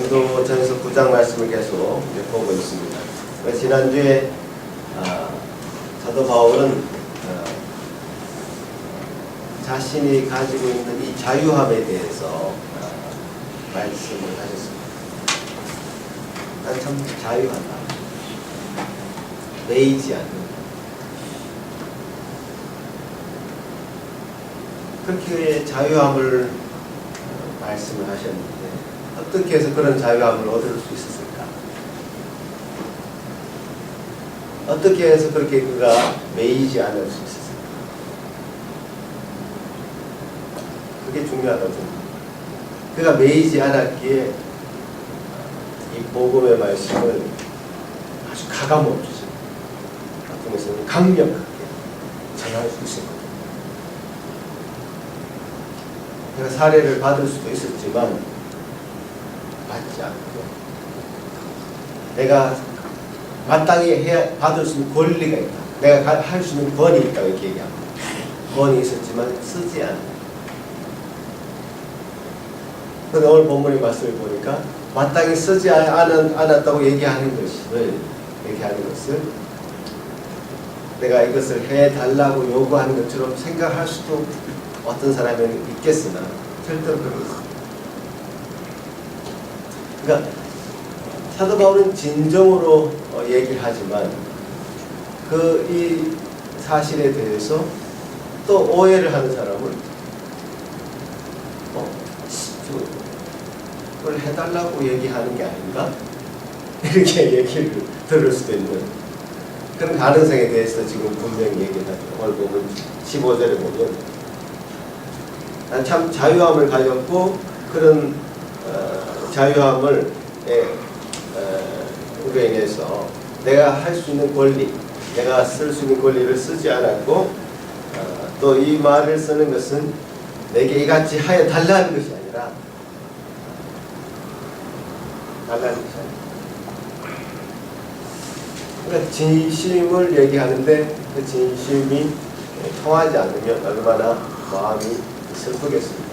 고린도전서 9장 말씀을 계속 보고 있습니다. 지난주에 사도 바울은 자신이 가지고 있는 이 자유함에 대해서 말씀을 하셨습니다. 난 참 자유하다. 매이지 않는다. 그렇게 자유함을 말씀을 하셨는데 어떻게 해서 그런 자유함을 얻을 수 있었을까? 어떻게 해서 그렇게 그가 매이지 않을 수 있었을까? 그게 중요하다고 생각합니다. 그가 매이지 않았기에 이 복음의 말씀을 아주 가감없이 어떤 것은 강력하게 전할 수 있었거든요. 내가 사례를 받을 수도 있었지만 받지 않고 내가 마땅히 받을 수 있는 권리가 있다. 내가 할 수 있는 권이 있다고 이렇게 얘기합니다. 권이 있었지만 쓰지 않는다. 그런데 오늘 본문의 말씀을 보니까 마땅히 쓰지 않았다고 얘기하는 것을 내가 이것을 해달라고 요구하는 것처럼 생각할 수도 어떤 사람은 있겠으나 절대로 그런 것입니다. 그러니까 사도 바울은 진정으로 얘기를 하지만 이 사실에 대해서 또 오해를 하는 사람을 그걸 해달라고 얘기하는 게 아닌가? 이렇게 얘기를 들을 수도 있는 그런 가능성에 대해서 지금 분명히 얘기를 하죠. 오늘 보면 15절에 보면 난 참 자유함을 가졌고 그런 자유함을 으로 인해서 내가 할 수 있는 권리, 내가 쓸 수 있는 권리를 쓰지 않았고 또 이 말을 쓰는 것은 내게 이같이 하여 달라는 것이 아니라 달라는 것이 아니라 그러니까 진심을 얘기하는데 그 진심이 통하지 않으면 얼마나 마음이 슬프겠습니다.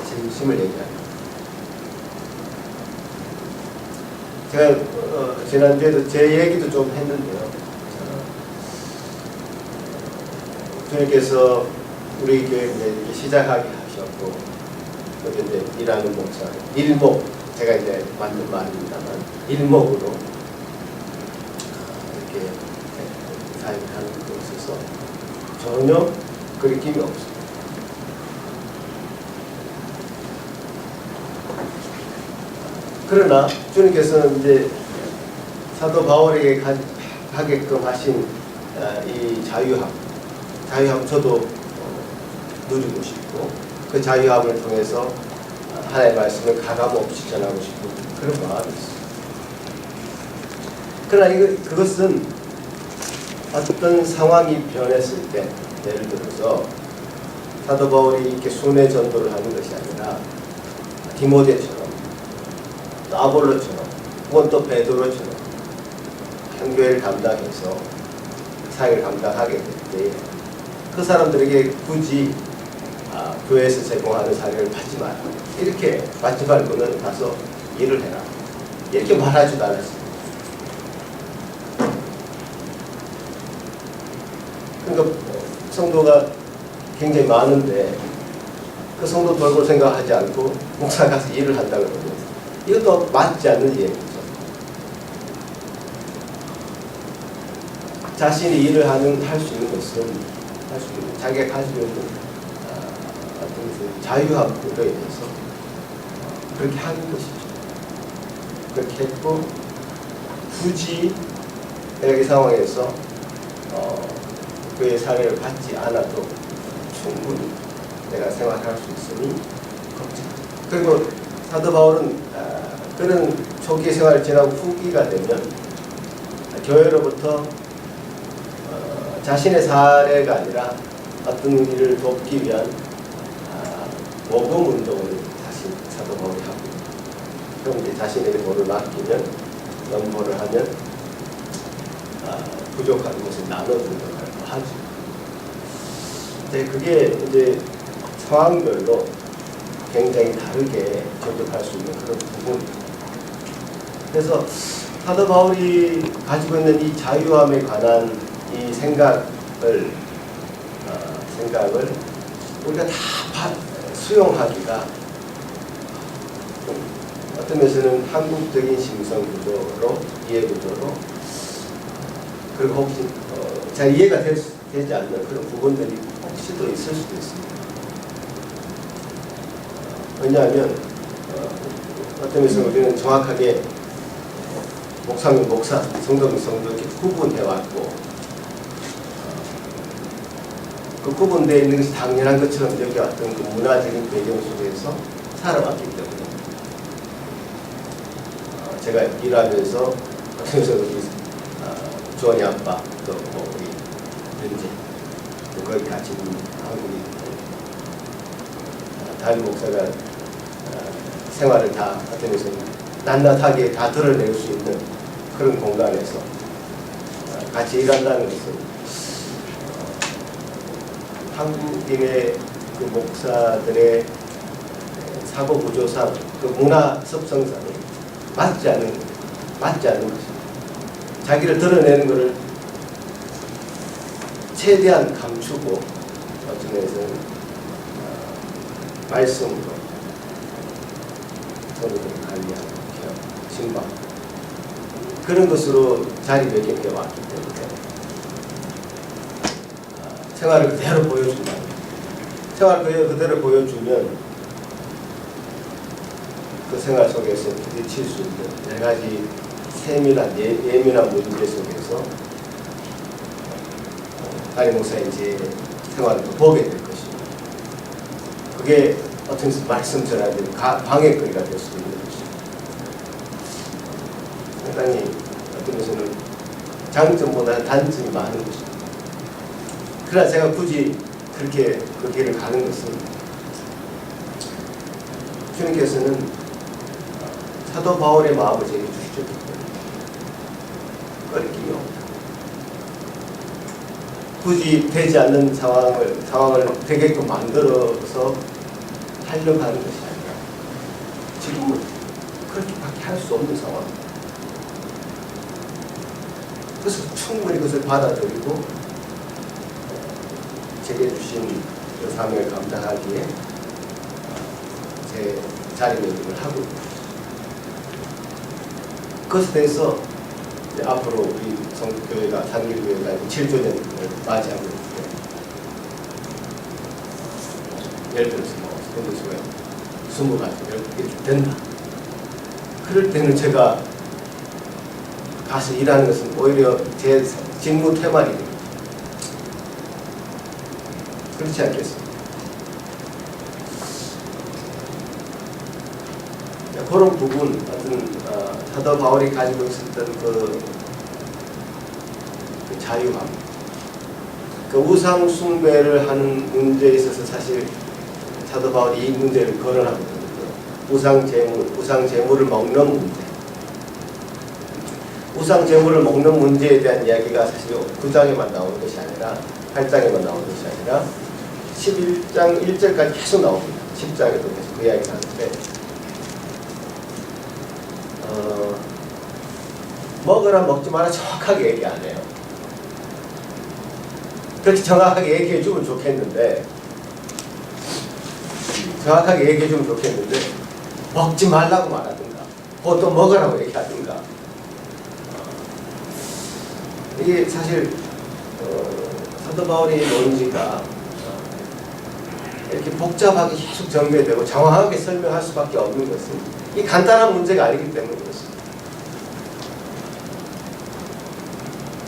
진심을 얘기합니다. 제가 지난주에도 제 얘기도 좀 했는데요. 주님께서 우리 교회 이제 시작하게 하셨고, 여기 이제 일하는 목사, 일목, 제가 이제 만든 말입니다만, 일목으로 이렇게 사역을 하는 데 있어서 전혀 그리낌이 없습니다. 그러나 주님께서는 이제 사도 바울에게 가게끔 하신 이 자유함 저도 누리고 싶고 그 자유함을 통해서 하나님의 말씀을 가감없이 전하고 싶은 그런 마음이 있어요. 그러나 그것은 어떤 상황이 변했을 때, 예를 들어서 사도 바울이 이렇게 순회 전도를 하는 것이 아니라 디모데처럼 또 아볼로처럼 혹은 또 베드로처럼 한 교회를 감당해서 사역을 감당하게 될 때 그 사람들에게 굳이 교회에서 제공하는 사역을 받지 마라. 이렇게 받지 말고는 가서 일을 해라. 이렇게 말하지도 않았습니다. 그러니까 성도가 굉장히 많은데 그 성도 돌볼 생각하지 않고 목사 가서 일을 한다 그러면 이것도 맞지 않는 얘기죠. 자신이 일을 할 수 있는 것은 자기가 가지고 있는 어떤 자유함으로 인해서 그렇게 하는 것이죠. 그렇게 했고 굳이 내가 이 상황에서 그의 사례를 받지 않아도 충분히 내가 생활할 수 있으니 걱정. 그리고 사도 바울은 그런 초기 생활을 지나고 후기가 되면 교회로부터 자신의 사례가 아니라 어떤 일을 돕기 위한 모금 운동을 다시 사도 바울이 하고 그럼 이제 자신에게 돈을 맡기면 연보를 하면 부족한 것을 나눠준다고 하죠. 그게 이제 상황별로 굉장히 다르게 접근할 수 있는 그런 부분입니다. 그래서 사도 바울이 가지고 있는 이 자유함에 관한 이 생각을 우리가 다 수용하기가 어떤 면에서는 한국적인 심성 구조로 이해 구조로 그리고 혹시 잘 이해가 되지 않는 그런 부분들이 혹시 또 있을 수도 있습니다. 왜냐하면 어떤 면에서 우리는 정확하게 목사면 목사, 성도면 성도 이렇게 구분해왔고 그 구분되어 있는 것이 당연한 것처럼 여겨왔던 그 문화적인 배경 속에서 살아왔기 때문에 제가 일하면서 어떤 면에서 우리 주원이 아빠 또 뭐 우리 현재 또 거기 같이 있는 한국인 담임 목사가 생활을 다 어떤 면에서 낱낱하게 다 드러낼 수 있는 그런 공간에서 같이 일한다는 것은 한국인의 그 목사들의 사고 구조상 그 문화 습성상이 맞지 않는 것입니다. 자기를 드러내는 것을 최대한 감추고 어떤 면에서는 말씀으로 성도들을 관리하고 신방 그런 것으로 자리매김해 왔기 때문에 생활을 그대로 보여준다. 생활을 그대로 보여주면 그 생활 속에서 부딪힐 수 있는 여러 가지 세밀한 예민한 문제 속에서 담임 목사의 이제 생활을 보게 될 것입니다. 그게 어떤 말씀 전하는 방해거리가 될 수도 있는 것입니다. 상당히 어떤 면에서는 장점보다는 단점이 많은 것입니다. 그러나 제가 굳이 그렇게 그 길을 가는 것은 주님께서는 사도 바울의 마음을 제게 주셨기 때문에 꺼리낌이 없다. 굳이 되지 않는 상황을 되게끔 만들어서 하려고 하는 것이 아니라 지금은 그렇게밖에 할 수 없는 상황입니다. 그래서 충분히 그것을 받아들이고 제게 주신 그 사명을 감당하기에 제 자리매김을 하고 있습니다. 그것에 대해서 앞으로 우리 성교회가 단길교회가 7조년을 맞이하고 있는데 예를 들어서 성도수가 20가지 12개 된다. 그럴 때는 제가 가서 일하는 것은 오히려 제 직무 태만이 됩니다. 그렇지 않겠습니까? 그런 부분, 어떤 사도 바울이 가지고 있었던 그 자유함, 그 우상 숭배를 하는 문제에 있어서 사실 사도 바울이 이 문제를 거론하거든요. 우상 제물을 먹는 문제. 우상 제물을 먹는 문제에 대한 이야기가 사실 9장에만 나오는 것이 아니라 8장에만 나오는 것이 아니라 11장 1절까지 계속 나옵니다. 10장에도 계속 그 이야기를 하는데 먹으라 먹지 마라 정확하게 얘기 안 해요. 그렇게 정확하게 얘기해 주면 좋겠는데 먹지 말라고 말하든가 보통 먹으라고 얘기하든가 이게 사실 사도 바울의 논지가 이렇게 복잡하게 계속 전개되고 정확하게 설명할 수밖에 없는 것은 이 간단한 문제가 아니기 때문에 그렇습니다.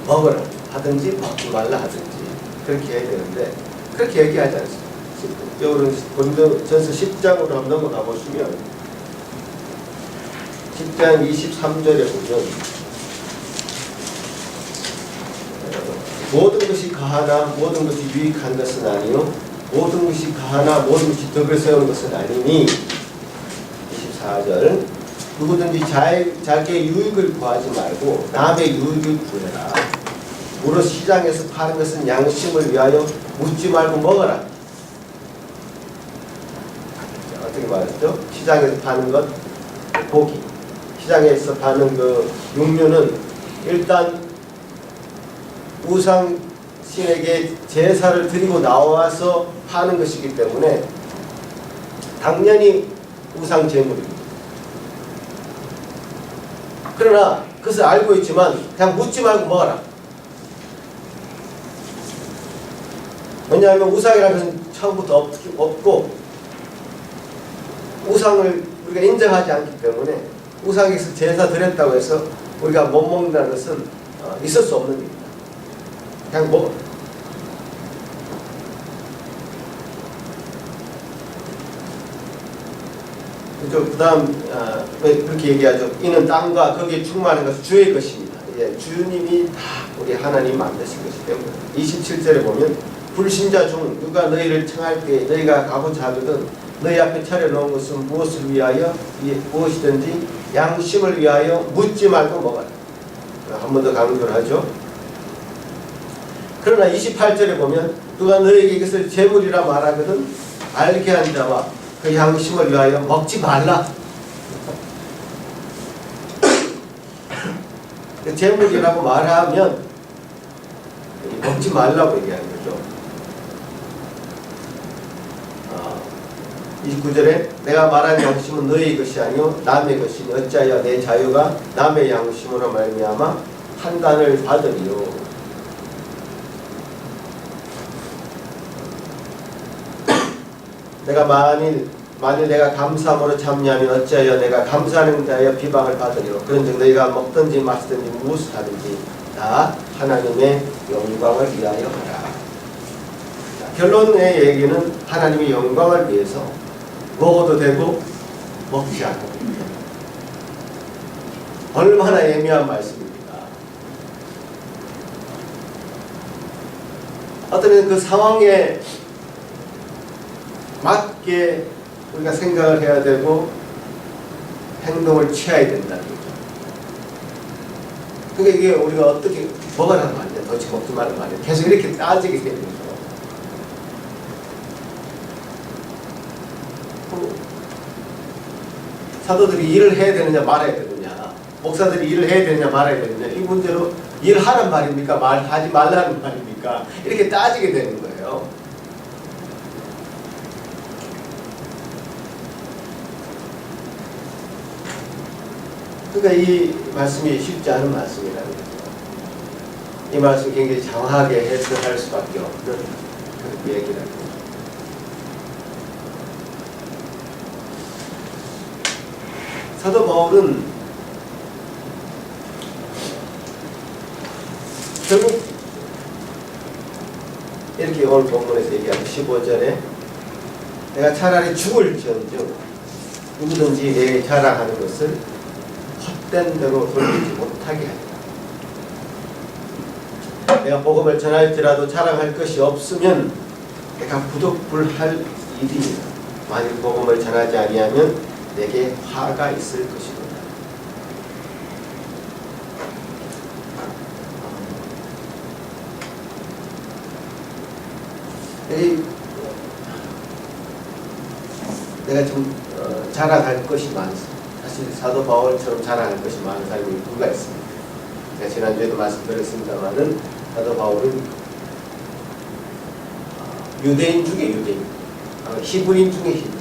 먹으라 하든지 먹지 말라 하든지 그렇게 해야 되는데 그렇게 얘기하지 않습니다. 고린도전서 10장으로 한번 넘어가 보시면 10장 23절에 보면 모든 것이 가하나 모든 것이 유익한 것은 아니요 모든 것이 가하나 모든 것이 덕을 세우는 것은 아니니 24절 누구든지 자기의 유익을 구하지 말고 남의 유익을 구해라. 무릇 시장에서 파는 것은 양심을 위하여 묻지 말고 먹어라. 어떻게 말했죠? 시장에서 파는 것, 고기. 시장에서 파는 그 육류는 일단 우상신에게 제사를 드리고 나와서 파는 것이기 때문에 당연히 우상 제물입니다. 그러나 그것을 알고 있지만 그냥 묻지 말고 먹어라. 왜냐하면 우상이라는 것은 처음부터 없고 우상을 우리가 인정하지 않기 때문에 우상에서 제사 드렸다고 해서 우리가 못 먹는다는 것은 있을 수 없는 일입니다. 그냥 먹어. 그 다음 왜 그렇게 얘기하죠? 이는 땅과 거기에 충만한 것은 주의 것입니다. 예, 주님이 다 우리 하나님 만드신 것이기 때문에 27절에 보면 불신자 중 누가 너희를 청할 때 너희가 가고자 하거든 너희 앞에 차려놓은 것은 무엇을 위하여 무엇이든지 양심을 위하여 묻지 말고 먹어라. 한 번 더 강조를 하죠. 그러나 28절에 보면 누가 너희에게 이것을 제물이라 말하거든 알게 한 자와 그 양심을 위하여 먹지 말라. 제물이라고 말하면 먹지 말라고 얘기하는 거죠. 29절에 내가 말한 양심은 너희 것이 아니요 남의 것이니 어찌하여 내 자유가 남의 양심으로 말미암아 판단을 받으리요. 내가 만일 내가 감사함으로 참여하면 어찌하여 내가 감사하는 자여 비방을 받으리요. 그런즉 너희가 먹든지 마시든지 무엇을 하든지 다 하나님의 영광을 위하여 하라. 결론의 얘기는 하나님의 영광을 위해서 먹어도 되고 먹지 않아도 됩니다. 얼마나 애매한 말씀입니까? 어떤 그 상황에 맞게 우리가 생각을 해야 되고 행동을 취해야 된다는 거죠. 그러니까 이게 우리가 어떻게 먹으라는 말이야, 도대체 먹지 말라는 말이야. 계속 이렇게 따지게 되는 거죠. 사도들이 일을 해야 되느냐 말아야 되느냐, 목사들이 일을 해야 되느냐 말아야 되느냐, 이 문제로 일하란 말입니까? 말하지 말라는 말입니까? 이렇게 따지게 되는 거예요. 그러니까 이 말씀이 쉽지 않은 말씀이라는 거죠. 이 말씀 굉장히 장하게 해석할 수밖에 없는 그런 얘기라는 거죠. 사도 바울은 결국 이렇게 오늘 본문에서 얘기하는 15절에 내가 차라리 죽을지언정 누구든지 내 자랑하는 것을 헛된 대로 돌리지 못하게 하리라. 내가 복음을 전할지라도 자랑할 것이 없으면 내가 부득불할 일이니라. 만일 복음을 전하지 아니하면 내게 화가 있을 것이로다. 내가 좀 자랑할 것이 많습니다. 사실 사도 바울처럼 자랑할 것이 많은 사람이 누가 있습니까? 제가 지난주에도 말씀드렸습니다만은 사도 바울은 유대인 중에 유대인, 히브리인 중에 히브리인,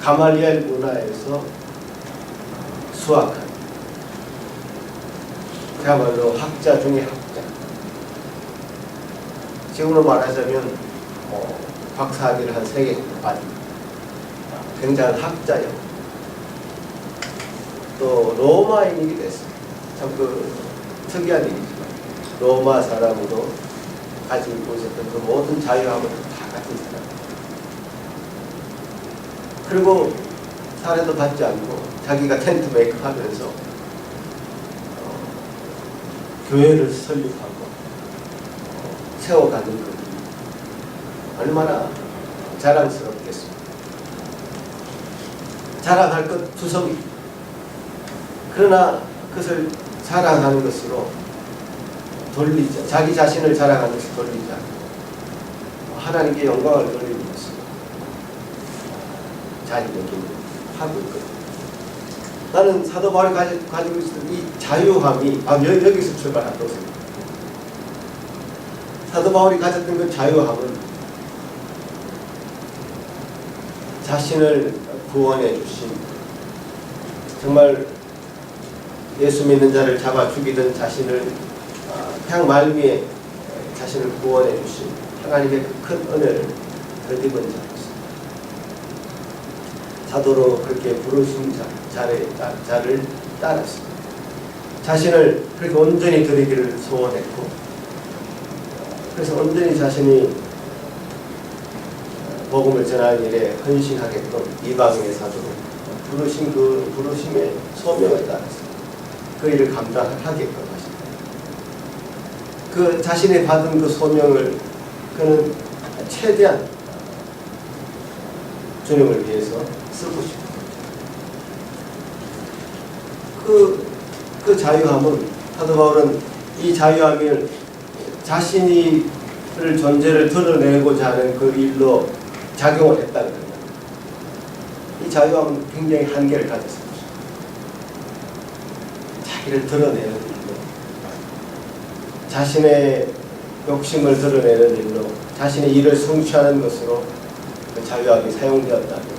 가말리엘 문화에서 수학한 그야말로 학자 중에 학자. 지금으로 말하자면 박사학위를 한 3개 정도 받은 굉장한 학자요. 또 로마인이 됐습니다. 참 특이한 일이지만 로마 사람으로 가지고 있었던 그 모든 자유함을 다 가진 사람. 그리고 사례도 받지 않고 자기가 텐트 메이크업 하면서 교회를 설립하고 세워가는 그 얼마나 자랑스럽겠습니까? 자랑할 것 투성이. 그러나 그것을 자랑하는 것으로 돌리지, 자기 자신을 자랑하는 것을 돌리지 않고 하나님께 영광을 돌리는 것입니다. 자리매김을 하고 있거든요. 나는 사도 바울이 가지고 있는 이 자유함이 여기서 출발한다고 생각합니다. 사도 바울이 가졌던 그 자유함은 자신을 구원해 주신, 정말 예수 믿는 자를 잡아 죽이던 자신을 향말미에 자신을 구원해 주신 하나님의 그 큰 은혜를 덧입은 자였습니다. 사도로 그렇게 부르신 자를 따랐습니다. 자신을 그렇게 온전히 드리기를 소원했고, 그래서 온전히 자신이 복음을 전하는 일에 헌신하게끔 이방인의 사도로 부르신 그 부르심의 소명을 따랐습니다. 그 일을 감당하게끔 하십니다. 그 자신이 받은 그 소명을 그는 최대한 주님을 위해서 쓰고 싶습니다. 그 자유함은, 사도 바울은 이 자유함을 자신이 존재를 드러내고자 하는 그 일로 작용을 했다는 겁니다. 이 자유함은 굉장히 한계를 가졌습니다. 자기를 드러내는 일로, 자신의 욕심을 드러내는 일로, 자신의 일을 성취하는 것으로 그 자유함이 사용되었다면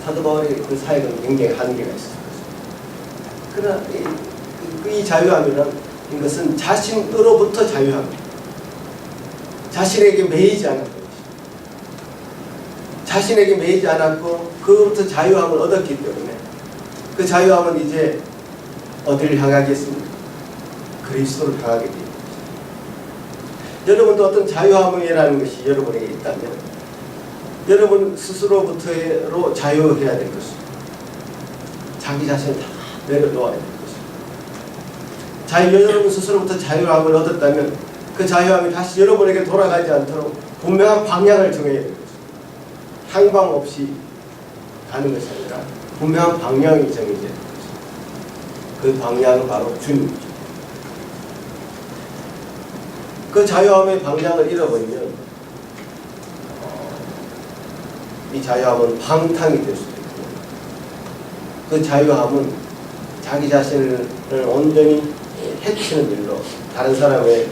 사도 바울의 그 사역은 굉장히 한계가 있습니다. 그러나 이 자유함이란 이것은 자신으로부터 자유함입니다. 자신에게 매이지 않았던 것입니다. 자신에게 매이지 않았고 그로부터 자유함을 얻었기 때문에 그 자유함은 이제 어디를 향하겠습니까? 그리스도를 향하게 됩니다. 여러분도 어떤 자유함이라는 것이 여러분에게 있다면 여러분 스스로부터로 자유해야 될 것입니다. 자기 자신을 다 내려놓아야 될 것입니다. 여러분 스스로부터 자유함을 얻었다면 그 자유함이 다시 여러분에게 돌아가지 않도록 분명한 방향을 정해야 될 것입니다. 향방 없이 가는 것이 아니라 분명한 방향이 정해져야 될 것입니다. 그 방향은 바로 주님이죠. 그 자유함의 방향을 잃어버리면 이 자유함은 방탕이 될 수도 있고, 그 자유함은 자기 자신을 온전히 해치는 일로, 다른 사람의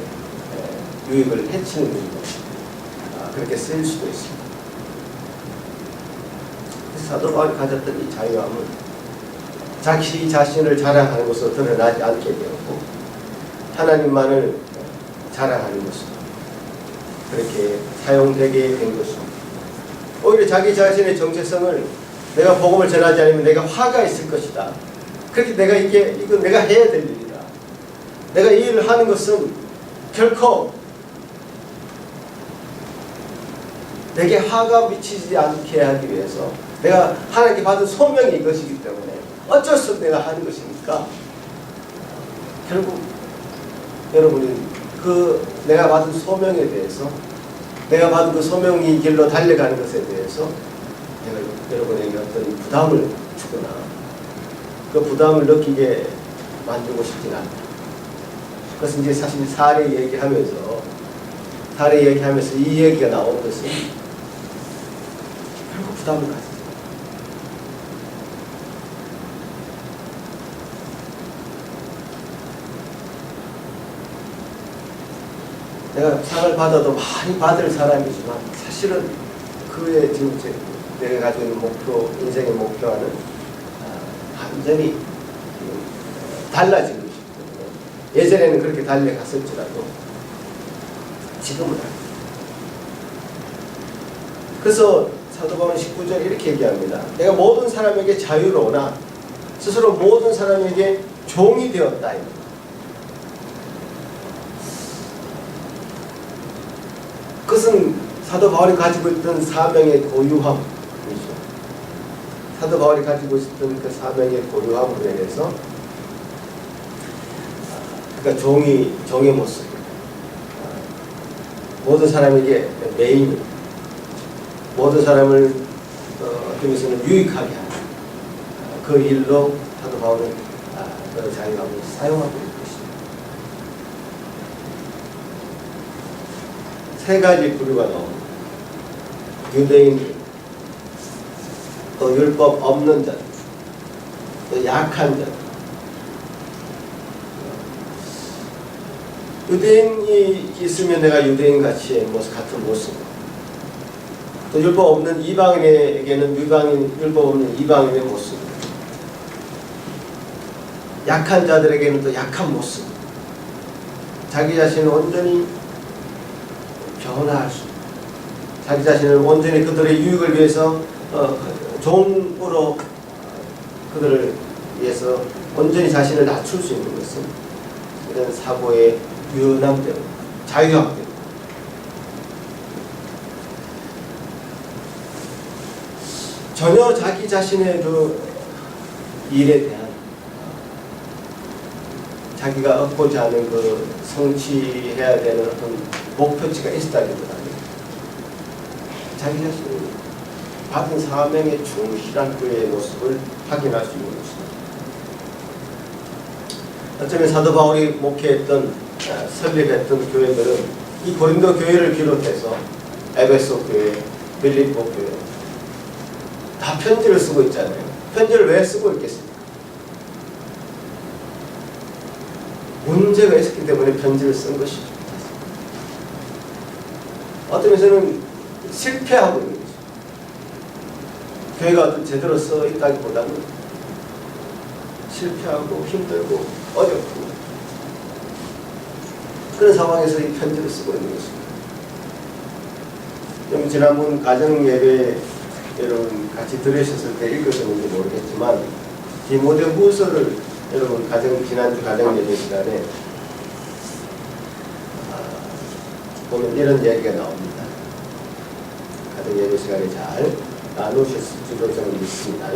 유익을 해치는 일로 그렇게 쓰일 수도 있습니다. 사도 바울이 가졌던 이 자유함은 자기 자신을 자랑하는 것으로 드러나지 않게 되었고, 하나님만을 자랑하는 것으로 그렇게 사용되게 된 것입니다. 오히려 자기 자신의 정체성을 내가 복음을 전하지 않으면 내가 화가 있을 것이다. 그렇게 이건 내가 해야 될 일이다. 내가 이 일을 하는 것은 결코 내게 화가 미치지 않게 하기 위해서 내가 하나님께 받은 소명이 이것이기 때문에 어쩔 수 없이 내가 하는 것이니까, 결국 여러분이 내가 받은 소명에 대해서, 내가 받은 그 소명의 길로 달려가는 것에 대해서 내가 여러분에게 어떤 부담을 주거나 그 부담을 느끼게 만들고 싶진 않다. 그것은 이제 사실 사례 얘기하면서 이 얘기가 나오는 것은 결국 부담을 가지죠. 내가 상을 받아도 많이 받을 사람이지만 사실은 그의 지금 내가 가지고 있는 목표, 인생의 목표와는 완전히 달라진 것이기 때문에 예전에는 그렇게 달려갔을지라도 지금은 아닙니다. 그래서 사도 바울은 19절에 이렇게 얘기합니다. 내가 모든 사람에게 자유로우나 스스로 모든 사람에게 종이 되었다. 그것은 사도 바울이 가지고 있던 사명의 고유함이죠. 사도 바울이 가지고 있었던 그 사명의 고유함으로 인해서, 그러니까 종의 모습, 모든 사람에게 매임, 모든 사람을 어떤 것은 유익하게 하는 그 일로 사도 바울은 그 자유함을 사용하고 있는 것입니다. 세 가지 부류가 나옵니다. 유대인들, 또 율법 없는 자들, 또 약한 자들. 유대인이 있으면 내가 유대인 같이 같은 모습, 또 율법 없는 이방인에게는 율법 없는 이방인의 모습, 약한 자들에게는 또 약한 모습, 자기 자신을 온전히 변화할 수, 자기 자신을 온전히 그들의 유익을 위해서 종으로 그들을 위해서 온전히 자신을 낮출 수 있는 것은 이런 사고의 유연함 때문에, 자유함 때문에. 전혀 자기 자신의 그 일에 대한 자기가 얻고자 하는 그 성취해야 되는 어떤 목표치가 있다기보다는 자기 자신이 받은 사명에 충실한 그의 모습을 확인할 수 있는 것입니다. 어쩌면 사도 바울이 목회했던, 설립했던 교회들은 이 고린도 교회를 비롯해서 에베소 교회, 빌립보 교회 다 편지를 쓰고 있잖아요. 편지를 왜 쓰고 있겠습니까? 문제가 있었기 때문에 편지를 쓴 것이죠. 어떤 면에서는 실패하고 있는 거죠. 교회가 제대로 써 있다기보다는 실패하고 힘들고 어렵고 그런 상황에서 이 편지를 쓰고 있는 것입니다. 지난번 가정예배 여러분 같이 들으셨을 때 읽으셨는지 모르겠지만 디모데후서를 여러분 지난주 가정예배 시간에 보면 이런 이야기가 나옵니다. 가정예배 시간에 잘 나누셨을 줄로 저는 믿습니다.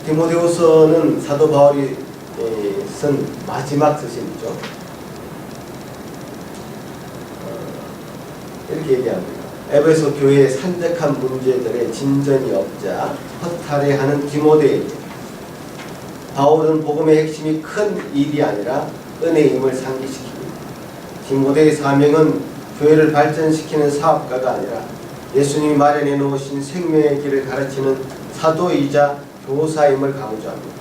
디모데후서는 사도 바울이 쓴 마지막 서신이죠. 이렇게 얘기합니다. 에베소 교회의 산적한 문제들의 진전이 없자 허탈해하는 디모데에게 바울은 복음의 핵심이 큰 일이 아니라 은혜의 힘을 상기시킵니다. 디모데의 사명은 교회를 발전시키는 사업가가 아니라 예수님이 마련해 놓으신 생명의 길을 가르치는 사도이자 교사임을 강조합니다.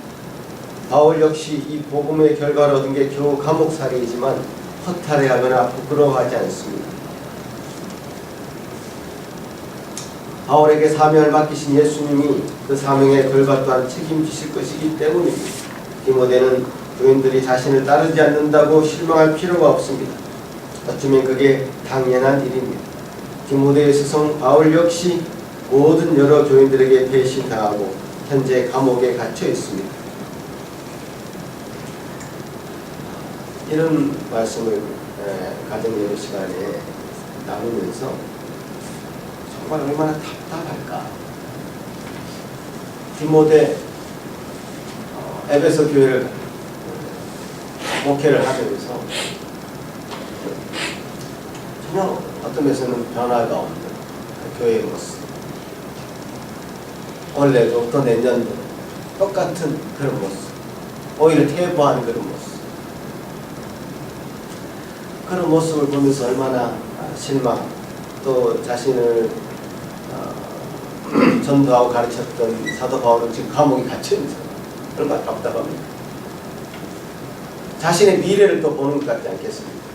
바울 역시 이 복음의 결과를 얻은 게 겨우 감옥살이이지만 허탈해하거나 부끄러워하지 않습니다. 바울에게 사명을 맡기신 예수님이 그 사명의 결과 또한 책임지실 것이기 때문입니다. 디모데는 교인들이 자신을 따르지 않는다고 실망할 필요가 없습니다. 어쩌면 그게 당연한 일입니다. 디모데의 스승 바울 역시 모든 여러 교인들에게 배신당하고 현재 감옥에 갇혀 있습니다. 이런 말씀을 가정예배 시간에 나누면서 정말 얼마나 답답할까. 디모데 에베소 교회를 목회를 하면서 전혀 어떤 면에서는 변화가 없는 교회의 모습, 원래도 또 내년도 똑같은 그런 모습, 오히려 퇴보하는 그런 모습, 그런 모습을 보면서 얼마나 실망, 또 자신을 전도하고 가르쳤던 사도 바울은 지금 감옥에 갇혀있는 사람, 얼마나 답답합니다. 자신의 미래를 또 보는 것 같지 않겠습니까?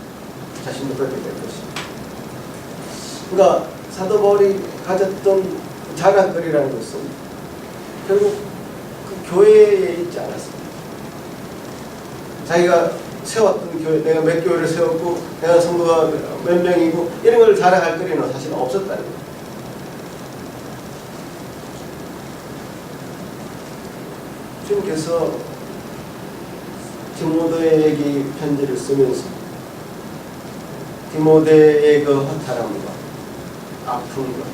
자신도 그렇게 될 것입니다. 그러니까 사도 바울이 가졌던 자랑거리라는 것은 결국 그 교회에 있지 않았습니다. 자기가 세웠던 교회, 내가 몇 교회를 세웠고 내가 성도가 몇 명이고 이런 걸 자랑할 거리는 사실 없었다는 거예요. 주님께서 디모데에게 편지를 쓰면서 디모데의 그 허탈함과 아픔과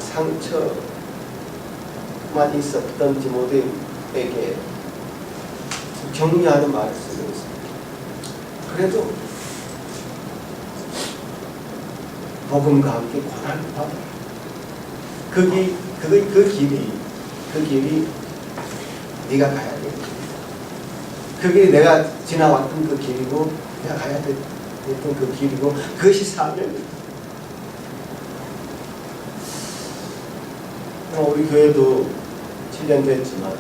상처만 있었던 디모데에게 격려하는 말을 쓰면서 그래도 복음과 함께 고난을 받아. 그 길이 네가 가야 돼. 그 길이 내가 지나왔던 그 길이고 내가 가야 돼. 했던 그 길이고 그것이 사명입니다. 우리 교회도 7년 됐지만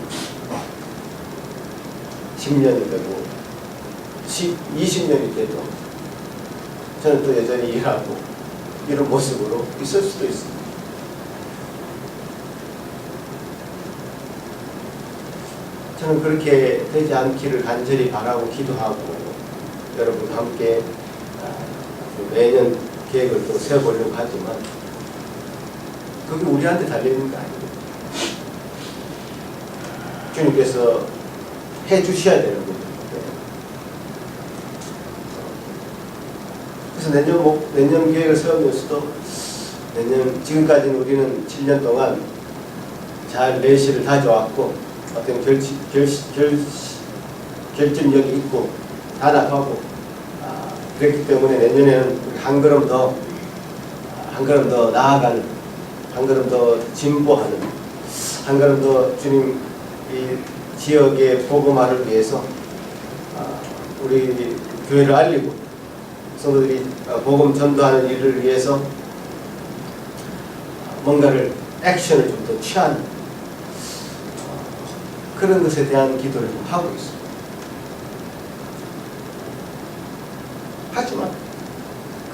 10년이 되고 20년이 돼도 저는 또 여전히 일하고 이런 모습으로 있을 수도 있습니다. 저는 그렇게 되지 않기를 간절히 바라고 기도하고 여러분 함께 매년 계획을 또 세워보려고 하지만 그게 우리한테 달려있는 거 아닙니다. 주님께서 해주셔야 되는 거예요. 그래서 내년 계획을 세우면서도 지금까지는 우리는 7년 동안 잘 내실을 다져왔고 어떤 결집력이 있고 단합하고 그랬기 때문에 내년에는 한 걸음 더 나아가는, 한 걸음 더 진보하는, 한 걸음 더 주님 이 지역의 복음화를 위해서 우리 교회를 알리고 성도들이 복음 전도하는 일을 위해서 뭔가를 액션을 좀 더 취하는 그런 것에 대한 기도를 좀 하고 있습니다. 하지만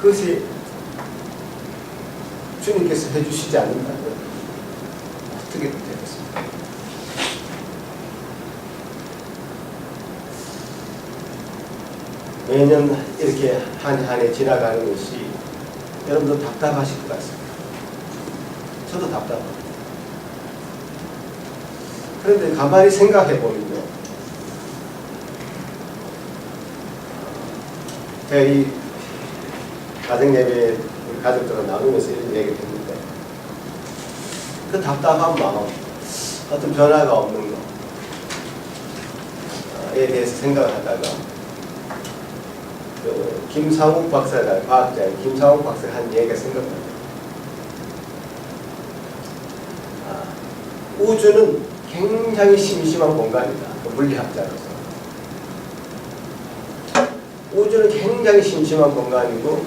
그것이 주님께서 해주시지 않는다면 어떻게 되겠습니까? 매년 이렇게 한 해 지나가는 것이 여러분도 답답하실 것 같습니다. 저도 답답합니다. 그런데 가만히 생각해 보면요, 제가 이 가정예배 가족들과 나누면서 이런 얘기를 했는데 그 답답한 마음, 어떤 변화가 없는 거에 대해서 생각을 하다가 김상욱 박사가, 과학자인 김상욱 박사가 한 얘기가 생각납니다. 우주는 굉장히 심심한 공간이다. 물리학자로서. 우주는 굉장히 심심한 공간이고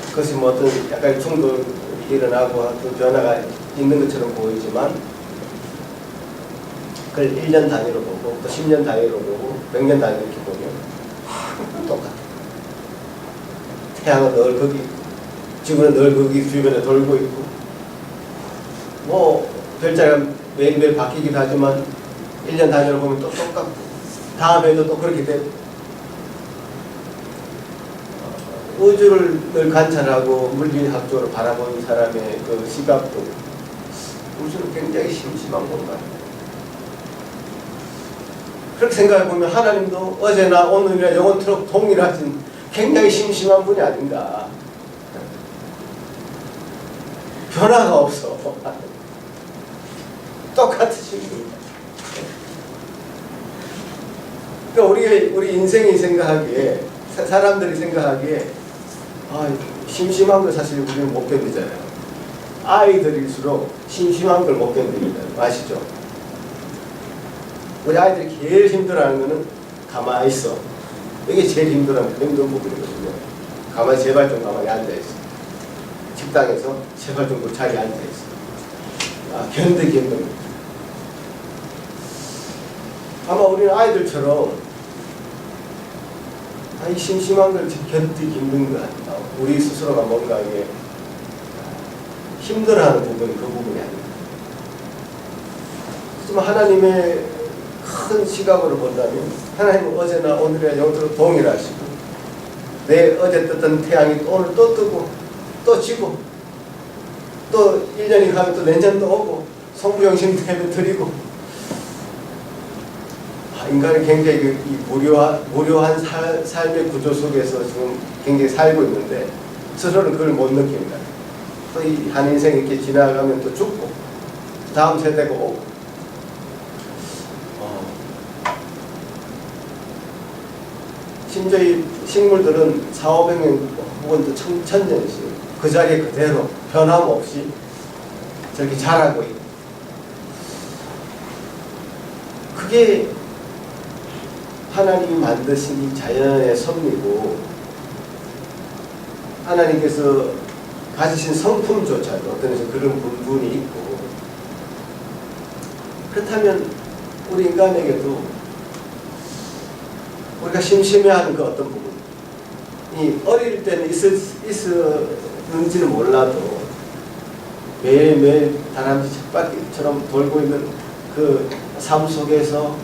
그것이 뭐 어떤 약간 충돌이 일어나고 어떤 변화가 있는 것처럼 보이지만 그걸 1년 단위로 보고 또 10년 단위로 보고 100년 단위로 이렇게 보면 똑같아. 태양은 늘 거기, 지구는 늘 거기 주변에 돌고 있고 뭐 별자리가 매일매일 바뀌기도 하지만 1년 단위로 보면 또 똑같고 다음에도 또 그렇게 되고 우주를 늘 관찰하고 물리학적으로 바라보는 사람의 그 시각도 우주는 굉장히 심심한 공간입니다. 그렇게 생각해보면 하나님도 어제나 오늘이나 영원토록 동일하신 굉장히 심심한 분이 아닌가. 변화가 없어. 똑같으신 분이다. 그러니까 우리 인생이 생각하기에, 사람들이 생각하기에 심심한 걸 사실 우리는 못 견디잖아요. 아이들일수록 심심한 걸 못 견딥니다. 아시죠? 우리 아이들이 제일 힘들어하는 거는 가만히 있어. 이게 제일 힘든 부분이거든요. 제발 좀 가만히 앉아있어. 식당에서 제발 좀 그 자리에 앉아있어. 견디기 힘듭니다. 아마 우리는 아이들처럼 이 심심한 걸 견디기 힘든 것 같다. 우리 스스로가 뭔가 이게 힘들어하는 부분이 그 부분이 아닙니다. 하지만 하나님의 큰 시각으로 본다면 하나님은 어제나 오늘이나 영원토록 동일하시고 내일 어제 떴던 태양이 오늘 또 뜨고 또 지고 또 1년이 가면 또 내년도 오고 성부영신 되면 드리고 인간은 굉장히 이 무료한 삶의 구조 속에서 지금 굉장히 살고 있는데 스스로는 그걸 못 느낍니다. 또 이 한 인생 이렇게 지나가면 또 죽고 다음 세대가 오고 심지어 이 식물들은 400~500년 혹은 또 1000년씩 그 자리에 그대로 변함없이 저렇게 자라고 있고 그게 하나님이 만드신 이 자연의 섭리고 하나님께서 가지신 성품조차도 어떤 데서 그런 부분이 있고, 그렇다면 우리 인간에게도 우리가 심심해하는 그 어떤 부분이 어릴 때는 있었는지는 몰라도 매일매일 다람쥐 쳇바퀴처럼 돌고 있는 그 삶 속에서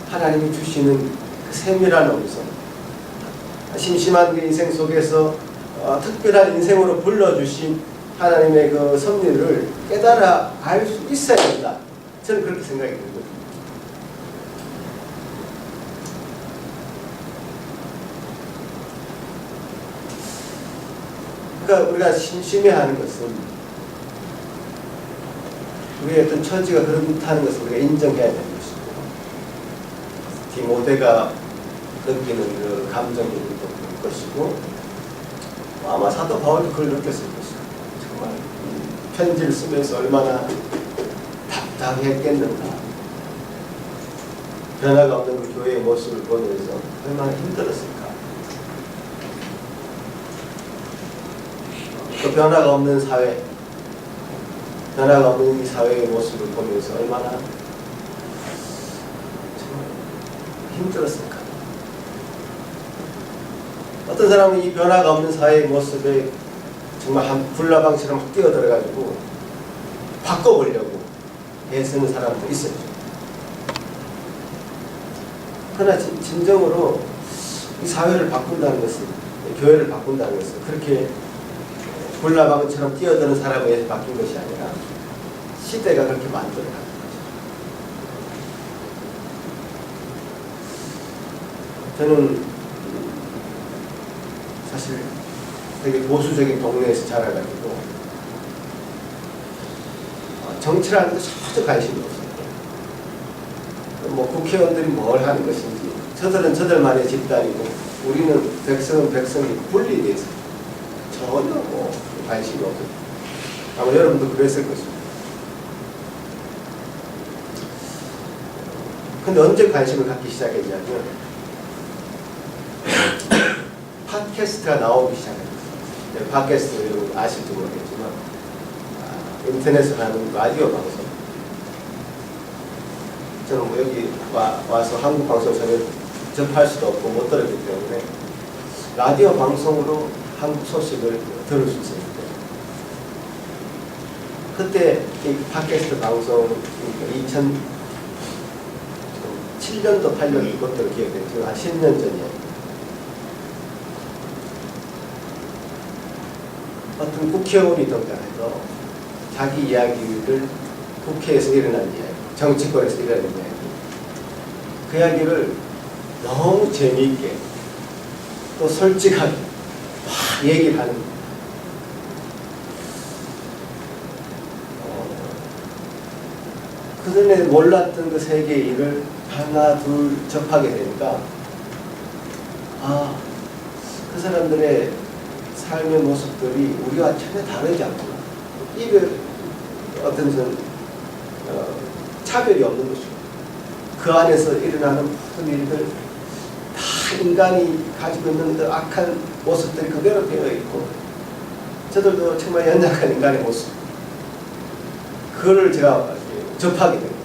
하나님이 주시는 그 세밀한 음성, 심심한 그 인생 속에서 특별한 인생으로 불러주신 하나님의 그 섭리를 깨달아 알 수 있어야 된다. 저는 그렇게 생각이 들거든요. 그러니까 우리가 심심해하는 것은 우리의 어떤 처지가 그렇다는 것을 우리가 인정해야 되는 것이고, 디모데가 느끼는 그 감정이 볼 것이고, 아마 사도 바울도 그걸 느꼈을 것이고, 정말 편지를 쓰면서 얼마나 답답했겠는가, 변화가 없는 그 교회의 모습을 보면서 얼마나 힘들었을까. 그 변화가 없는 사회, 변화가 없는 이 사회의 모습을 보면서 얼마나 정말 힘들었을까. 어떤 사람은 이 변화가 없는 사회의 모습에 정말 한 불나방처럼 뛰어들어가지고 바꿔보려고 애쓰는 사람도 있었죠. 그러나 진정으로 이 사회를 바꾼다는 것은, 교회를 바꾼다는 것은 그렇게 불나방처럼 뛰어드는 사람에 의해서 바뀐 것이 아니라 시대가 그렇게 만들어가는 거죠. 저는 사실 되게 보수적인 동네에서 자라가지고 정치라는 데 전혀 관심이 없어요. 뭐 국회의원들이 뭘 하는 것인지, 저들은 저들만의 집단이고 우리는 백성은 백성이 분리되어 있어요. 전혀 뭐 관심이 없어요. 아마 여러분도 그랬을 것입니다. 근데 언제 관심을 갖기 시작했냐면 팟캐스트가 나오기 시작했어요. 팟캐스트 여러분 아실지 모르겠지만 인터넷으로 하는 라디오 방송. 저는 뭐 여기 와서 한국 방송 전혀 접할 수도 없고 못 들었기 때문에 라디오 방송으로 한국 소식을 들을 수 있었는데, 그때 이 팟캐스트 방송 2007년도 8년 그것도 기억해요. 지금 한 10년 전이에요. 어떤 국회의원이 등장해서 자기 이야기를, 국회에서 일어난 이야기, 정치권에서 일어난 이야기, 그 이야기를 너무 재미있게 또 솔직하게 막 얘기를 하는 거예요. 그전에 몰랐던 그 세계의 일을 하나 둘 접하게 되니까 그 사람들의 삶의 모습들이 우리와 전혀 다르지 않구나. 이별 어떤 차별이 없는 것이고, 그 안에서 일어나는 모든 일들 다 인간이 가지고 있는 그 악한 모습들이 그대로 되어 있고, 저들도 정말 연약한 인간의 모습, 그거를 제가 접하게 됩니다.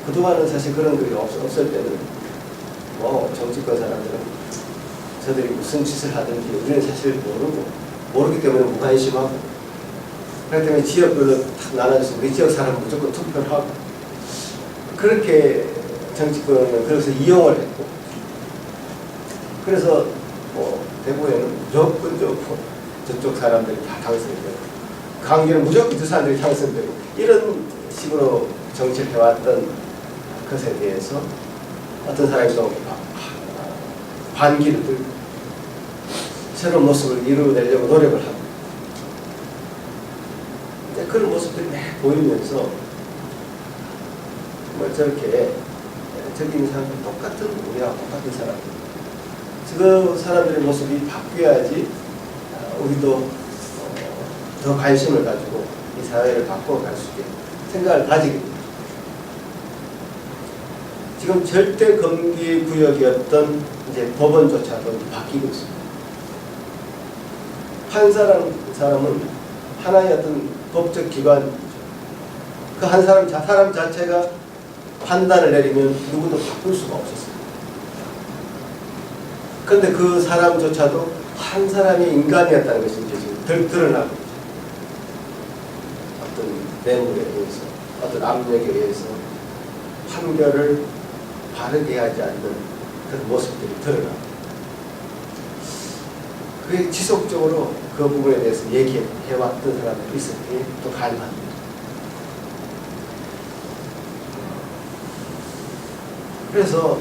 그동안은 사실 그런 글이 없을 때는 뭐 정치권 사람들은 저들이 무슨 짓을 하든지 우리는 사실 모르기 때문에 무관심하고, 그렇기 때문에 지역별로 탁 나눠져서 우리 지역 사람은 무조건 투표를 하고, 그렇게 정치권은 그래서 이용을 했고, 그래서 뭐 대구에는 무조건 저쪽 사람들이 다 당선되고, 강기는 무조건 저 사람들이 당선되고, 이런 식으로 정치를 해왔던 것에 대해서 어떤 사람이 또 반기를 들고 새로운 모습을 이루어내려고 노력을 하고, 그런 모습들이 보이면서 정말 저렇게 저기 있는 사람들 똑같은, 우리와 똑같은 사람들, 그 사람들의 모습이 바뀌어야지 우리도 더 관심을 가지고 이 사회를 바꿔갈 수 있게 생각을 가지게 됩니다. 지금 절대 금기 구역이었던 이제 법원조차도 바뀌고 있습니다. 판사라는 사람은 하나의 어떤 법적 기관이죠. 그 한 사람 자체가 판단을 내리면 누구도 바꿀 수가 없었습니다. 그런데 그 사람조차도 한 사람이 인간이었다는 것이 이제 지금 드러나고 있죠. 어떤 뇌물에 의해서, 어떤 압력에 의해서 판결을 바르게 하지 않는 그런 모습들이 드러나고, 그게 지속적으로 그 부분에 대해서 얘기해왔던 사람들이 있었기에 또 가능합니다. 그래서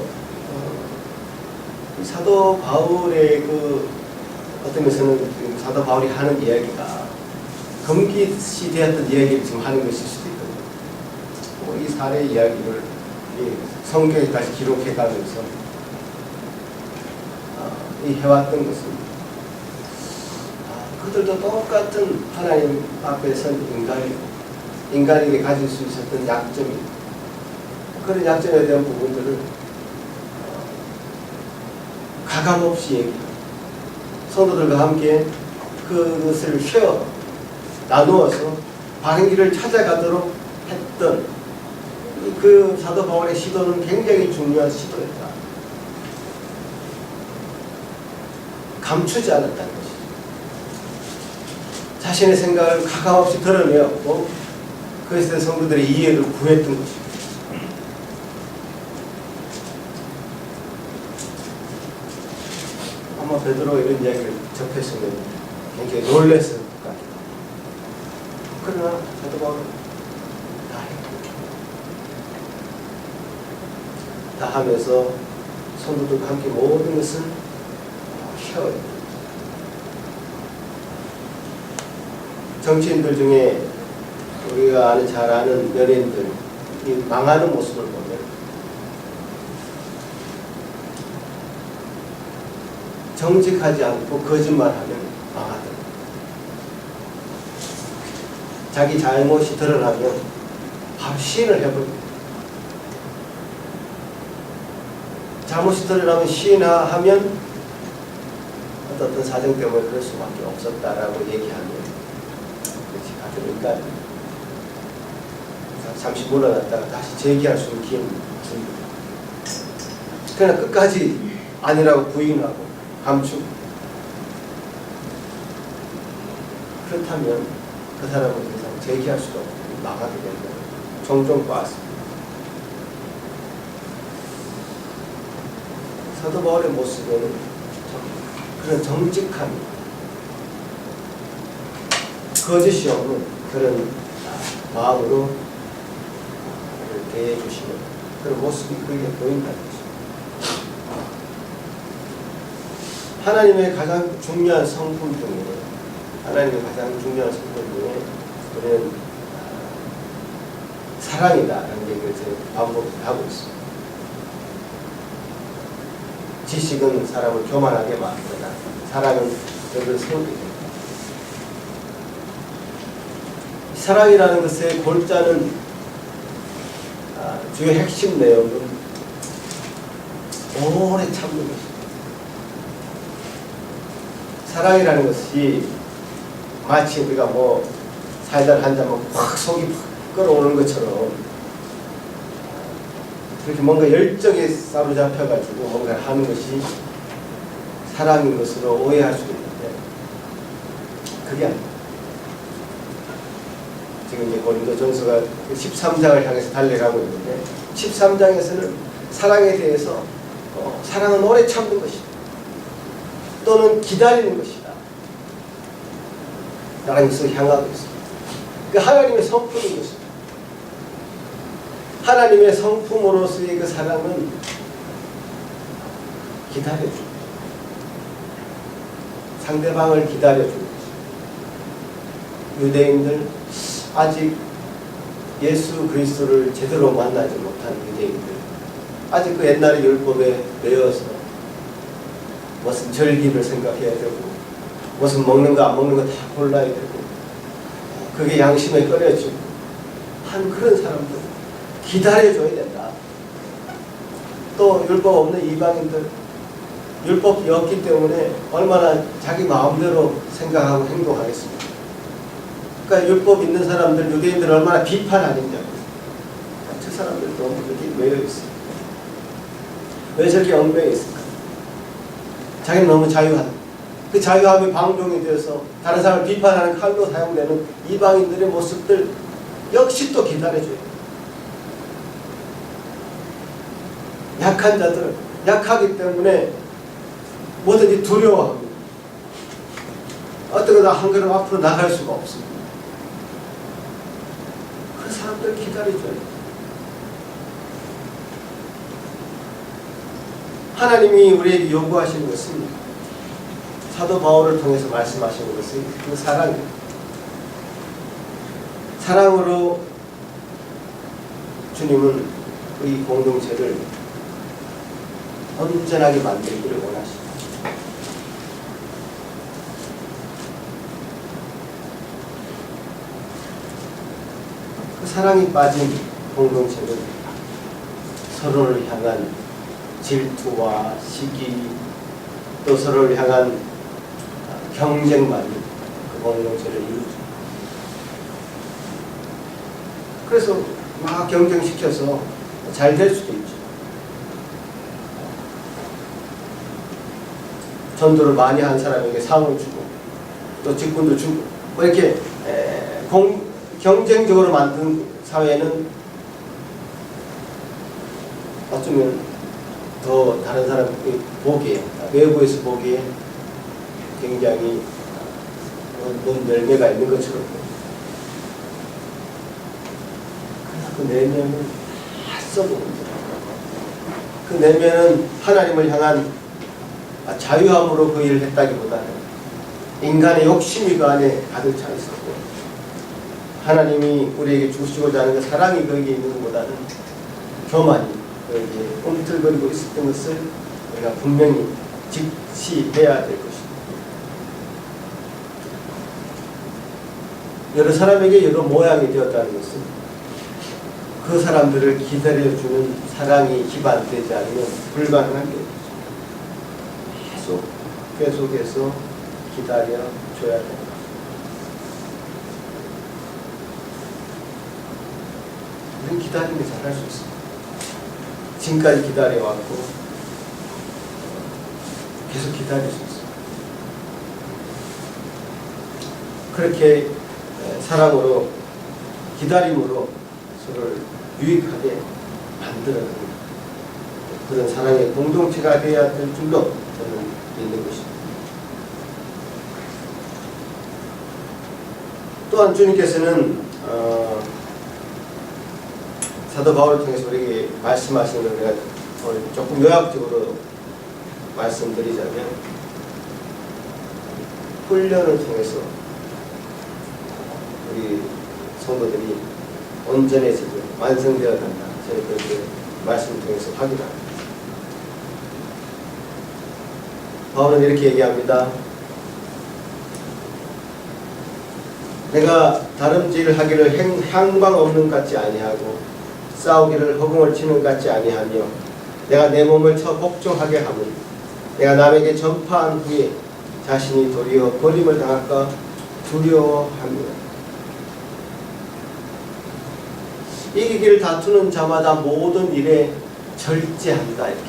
사도 바울의 그 어떤 것은 사도 바울이 하는 이야기가 금기시 되었던 이야기를 지금 하는 것일 수도 있거든요. 이 사례 이야기를 성경에 다시 기록해가면서 이 해왔던 것은 그들도 똑같은 하나님 앞에 선 인간에게 가질 수 있었던 약점이, 그런 약점에 대한 부분들을 가감없이 얘기하고 성도들과 함께 그것을 나누어서 바른 길을 찾아가도록 했던 그 사도 바울의 시도는 굉장히 중요한 시도였다. 감추지 않았다는 것이죠. 자신의 생각을 가감없이 드러내었고 그것에 대해 성도들의 이해를 구했던 것이죠. 아마 베드로가 이런 이야기를 접했으면 굉장히 놀랐을 것 같아요. 그러나 사도 바울은 다 했고, 다 하면서 성도들과 함께 모든 것을 쉬어요. 정치인들 중에 우리가 잘 아는 연예인들, 이 망하는 모습을 보면 정직하지 않고 거짓말하면 망하더라고요. 자기 잘못이 드러나면 바로 시인을 해버립니다. 잘못이 드러나면 시인하면 어떤 사정 때문에 그럴 수밖에 없었다라고 얘기하면 그렇지, 같은 인간입니다. 잠시 물러났다가 다시 재기할 수 있는 기회를 줍니다. 그러나 끝까지 아니라고 부인하고 감추고, 그렇다면 그 사람은 더 이상 재기할 수도 없고 망하게 된다. 종종 봤습니다. 사도 바울의 모습에는 그런 정직함, 거짓이 없는 그런 마음으로 대해주시는 그런 모습이 그에게 보인다는 것입니다. 하나님의 가장 중요한 성품 중에, 우리는 사랑이다라는 얘기를 반복하고 있습니다. 지식은 사람을 교만하게 만들어나 사랑은 그를 세우게 됩니다. 사랑이라는 것의 골자는 주요 핵심 내용은 오래 참는 것입니다. 사랑이라는 것이 마치 우리가 사이다를 한 잔 먹고 확 속이 확 끓어오는 것처럼 그렇게 뭔가 열정에 사로잡혀가지고 뭔가 하는 것이 사랑인 것으로 오해할 수 있는데 그게 아닙니다. 지금 이제 고린도전서가 13장을 향해서 달려가고 있는데 13장에서는 사랑에 대해서 사랑은 오래 참는 것이다, 또는 기다리는 것이다 라는 것을 향하고 있습니다. 그 하나님의 성품인 것입니다. 하나님의 성품으로서의 그 사랑은 기다려줍니다. 상대방을 기다려줍니다. 유대인들, 아직 예수 그리스도를 제대로 만나지 못한 유대인들, 아직 그 옛날의 율법에 매여서 무슨 절기를 생각해야 되고 무슨 먹는 거 안 먹는 거 다 골라야 되고 그게 양심에 꺼려지고 한 그런 사람들 기다려줘야 된다. 또 율법 없는 이방인들, 율법이 없기 때문에 얼마나 자기 마음대로 생각하고 행동하겠습니까? 그러니까 율법 있는 사람들, 유대인들 얼마나 비판하느냐고. 저 사람들 너무 그렇게 매여 있어요. 왜 저렇게 엉뚱해 있을까? 자기는 너무 자유한. 그 자유함이 방종이 되어서 다른 사람을 비판하는 칼로 사용되는 이방인들의 모습들 역시 또 기다려줘요. 약한 자들은 약하기 때문에 뭐든지 두려워합니다. 어떻게 한 걸음 앞으로 나갈 수가 없습니다. 그 사람들 기다려줘요. 하나님이 우리에게 요구하시는 것은 사도 바울을 통해서 말씀하시는 것은 그 사랑이에요. 사랑으로 주님은 우리 공동체를 온전하게 만들기를 원하십니다. 그 사랑이 빠진 공동체는 서로를 향한 질투와 시기 또 서로를 향한 경쟁만이 그 공동체를 이루죠. 그래서 막 경쟁시켜서 잘 될 수도 있죠. 전도를 많이 한 사람에게 상을 주고 또 직분도 주고 뭐 이렇게 경쟁적으로 만든 사회는 어쩌면 더 다른 사람이 보기에 외부에서 보기에 굉장히 뭔 열매가 있는 것처럼 그 내면은 다 썩어버립니다. 그 내면은 하나님을 향한 자유함으로 그 일을 했다기보다는 인간의 욕심이 그 안에 가득 차 있었고 하나님이 우리에게 주시고자 하는 그 사랑이 거기에 있는 것보다는 교만이 거기에 꿈틀거리고 있었던 것을 우리가 분명히 직시해야 될 것입니다. 여러 사람에게 여러 모양이 되었다는 것은 그 사람들을 기다려주는 사랑이 기반되지 않으면 불가능한 게 계속해서 기다려줘야 됩니다. 우리는 기다리면 잘할 수 있습니다. 지금까지 기다려왔고 계속 기다릴 수 있습니다. 그렇게 사랑으로 기다림으로 서로를 유익하게 만들어내는 그런 사랑의 공동체가 되어야 될 줄로 저는 믿는 것입니다. 또한 주님께서는 사도 바울을 통해서 우리에게 말씀하시는 걸 내가 오늘 조금 요약적으로 말씀드리자면 훈련을 통해서 우리 성도들이 온전해지고 완성되어야 한다. 저는 그렇게 말씀을 통해서 확인합니다. 바울은 이렇게 얘기합니다. 내가 다름질을 하기를 향방 없는 것 같지 아니하고 싸우기를 허공을 치는 것 같지 아니하며 내가 내 몸을 쳐 복종하게 하면 내가 남에게 전파한 후에 자신이 도리어 버림을 당할까 두려워합니다. 이기기를 다투는 자마다 모든 일에 절제한다. 이렇게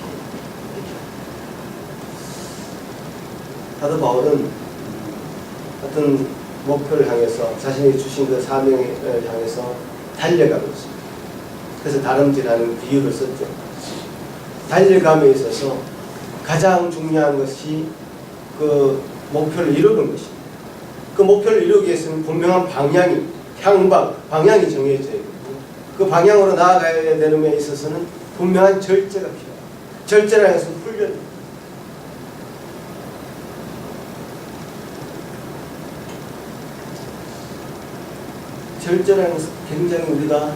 사도 바울은 어떤 목표를 향해서 자신이 주신 그 사명을 향해서 달려가고 있습니다. 그래서 다름질하는 비유를 썼죠. 달려감에 있어서 가장 중요한 것이 그 목표를 이루는 것입니다. 그 목표를 이루기 위해서는 분명한 방향이, 방향이 정해져 있고 그 방향으로 나아가야 되는 데 있어서는 분명한 절제가 필요합니다. 절제라는 것은 훈련입니다. 절제라는 것은 굉장히 우리가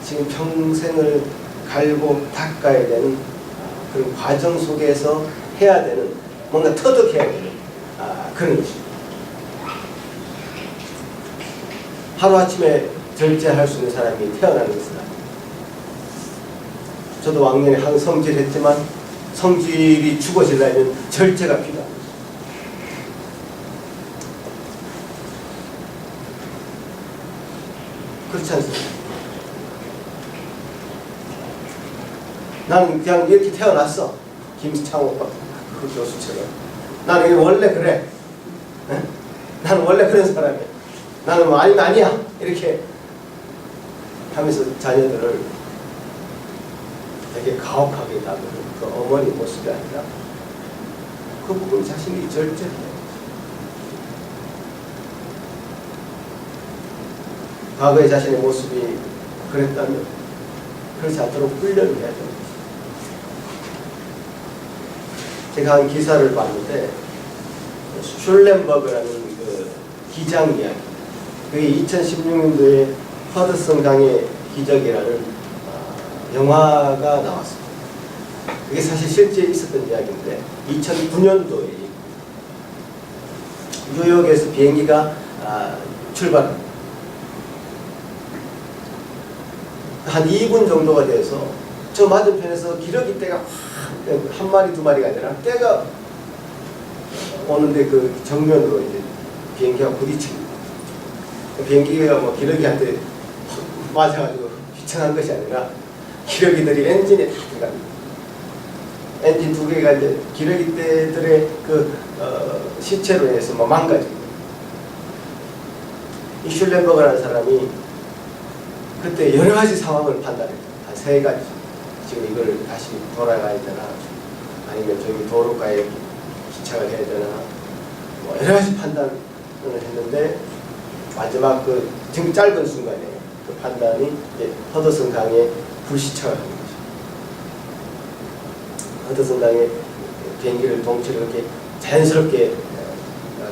지금 평생을 갈고 닦아야 되는 그런 과정 속에서 해야 되는 뭔가 터득해야 되는 그런 것입니다. 하루아침에 절제할 수 있는 사람이 태어나는 것은 아닙니다. 저도 왕년에 항성질했지만 성질이 죽어지려면 절제가 필요합니다. 그렇지 않습니까? 나는 그냥 이렇게 태어났어. 김창호 그 교수처럼. 나는 원래 그래. 네? 나는 원래 그런 사람이야. 나는 뭐 아니면 아니야. 이렇게 하면서 자녀들을 되게 가혹하게 다루는 그 어머니 모습이 아니라 그 부분 자신이 절제해요. 과거의 자신의 모습이 그랬다면 그렇지 않도록 훈련을 해야 됩니다. 제가 한 기사를 봤는데 슐렌버그라는 그 기장 이야기, 그게 2016년도에 허드슨 강의 기적이라는 영화가 나왔습니다. 그게 사실 실제 있었던 이야기인데 2009년도에 뉴욕에서 비행기가 출발합니다. 한 2분 정도가 돼서 저 맞은편에서 기러기 떼가 한 마리 두 마리가 아니라 떼가 오는데 그 정면으로 이제 비행기가 부딪힙니다. 비행기가 뭐 기러기한테 맞아가지고 휘청한 것이 아니라 기러기들이 엔진에 다 들어갑니다. 엔진 두 개가 이제 기러기 떼들의 그 시체로 인해서 뭐 망가집니다. 이 슐렌버그라는 사람이 그때 여러 가지 상황을 판단했죠. 한 세 가지. 지금 이걸 다시 돌아가야 되나, 아니면 저기 도로가에 기착을 해야 되나, 뭐 여러 가지 판단을 했는데 마지막 그 지금 짧은 순간에 그 판단이 이제 허드슨 강에 불시착을 하는 거죠. 허드슨 강에 비행기를 동치를 이렇게 자연스럽게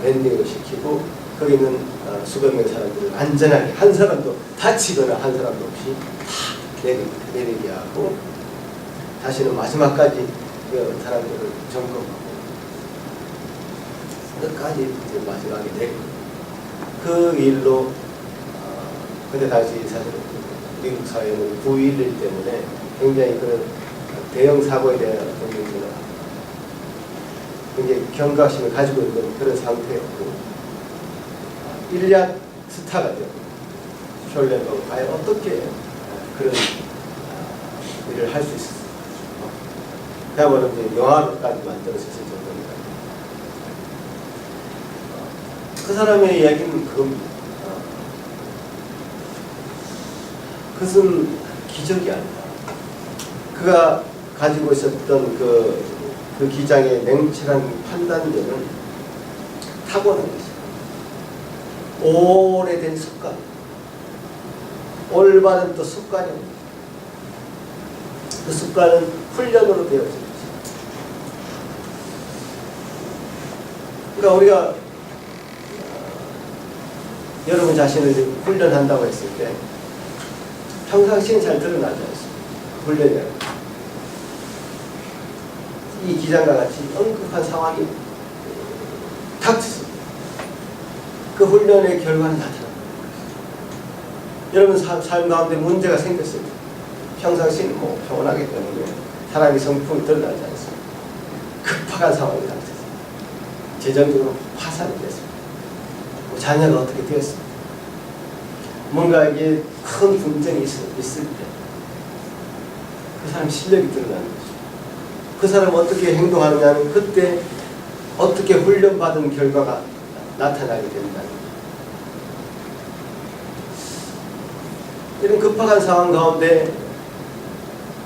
랜딩을 시키고 거기 있는 수백 명의 사람들을 안전하게 한 사람도 다치거나 한 사람도 없이 다 내리게 하고 다시는 마지막까지 그 사람들을 점검하고 끝까지 이제 마지막에 내리고 그 일로 그때 당시 사실 미국 사회는 9.11 때문에 굉장히 그런 대형 사고에 대한 굉장히 경각심을 가지고 있는 그런 상태였고 일약 스타가 되고 슐렌버그 과연 어떻게 그런 일을 할 수 있었을까? 그야말로 이제 영화로까지 만들어졌을 정도입니다. 그 사람의 이야기는 그겁니다. 그것은 기적이 아니라 그가 가지고 있었던 그 기장의 냉철한 판단력은 타고난 것입니다. 오래된 습관, 올바른 또 습관입니다. 그 습관은 훈련으로 되어진 것입니다. 그러니까 우리가 여러분 자신을 훈련한다고 했을 때 평상시는 잘 드러나지 않습니다. 훈련이라는 이 기장과 같이 엄격한 상황이 닥쳤습니다. 그 훈련의 결과는 나타납니다. 여러분 삶 가운데 문제가 생겼습니다. 평상시는 뭐 평온하기 때문에 사람이 성품이 드러나지 않습니다. 급박한 상황이 닥쳤습니다. 재정적으로 파산이 됐습니다. 뭐 자녀가 어떻게 되었습니다. 뭔가 이게 큰 분쟁이 있을 때 그 사람 실력이 드러나는 거죠. 그 사람은 어떻게 행동하느냐는 그때 어떻게 훈련받은 결과가 나타나게 된다. 이런 급박한 상황 가운데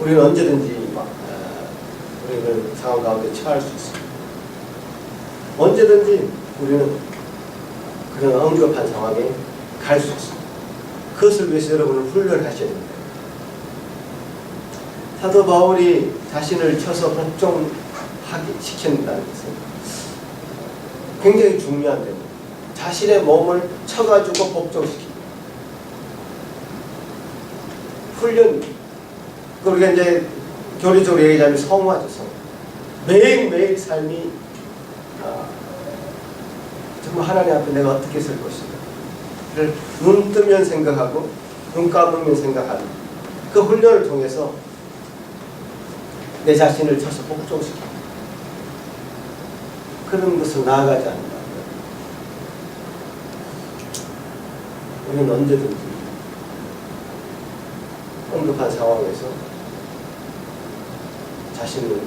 우리는 언제든지 우리는 상황 가운데 처할 수 있습니다. 언제든지 우리는 그런 엄격한 상황에 갈 수 있습니다. 그것을 위해서 여러분은 훈련하셔야 됩니다. 사도 바울이 자신을 쳐서 복종하게 시킨다는 것은 굉장히 중요한 데입니다. 자신의 몸을 쳐가지고 복종시킵니다. 훈련, 우리가 이제 교리적으로 얘기하자면 성화죠, 성. 매일매일 삶이 정말 하나님 앞에 내가 어떻게 설 것인가를 눈 뜨면 생각하고 눈 감으면 생각하는 그 훈련을 통해서 내 자신을 쳐서 복종시키고 그런 것을 나아가지 않는다. 우리는 언제든지 응급한 상황에서 자신을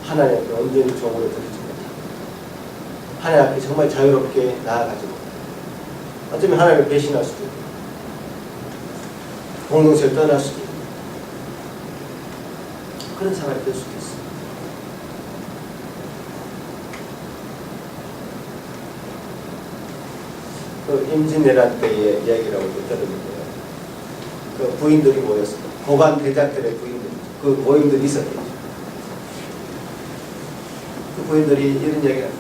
하나님 앞에 온전히 종으로 드리지 못하고 하나님 앞에 정말 자유롭게 나아가지 못하고 어쩌면 하나님을 배신할 수도 있고 공동체를 떠날 수도 있고 그런 사람이 될 수도 있어요. 그 임진왜란 때의 이야기라고 들었는데요. 그 부인들이 모였어요. 고관 대작들의 부인들, 그 모임들이 있었겠죠. 그 부인들이 이런 이야기를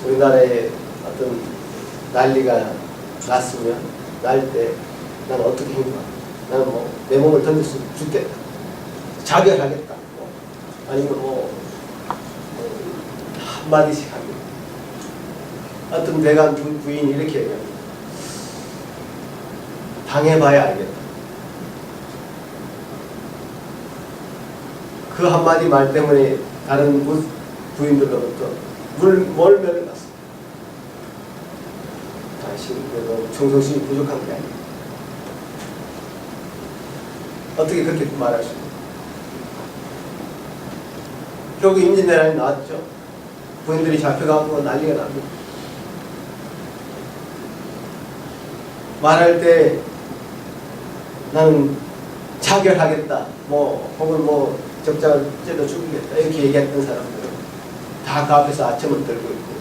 우리나라에 어떤 난리가 났으면 날 때 나는 어떻게 행동하겠다. 나는 뭐 내 몸을 던져서 죽겠다. 자결하겠다. 아니면 한마디씩 합니다. 어떤 대간 부인이 이렇게 얘기합니다. 당해봐야 알겠다. 그 한마디 말 때문에 다른 부인들로부터 몰매를 났습니다. 당신 그래도 충성심이 부족한 게 아니에요. 어떻게 그렇게 말할 수 있나요? 결국 임진왜란이 나왔죠. 부인들이 잡혀가고 난리가 납니다. 말할 때 나는 자결하겠다, 혹은 적장을 째려 죽이겠다 이렇게 얘기했던 사람들은 다 그 앞에서 아첨을 들고 있고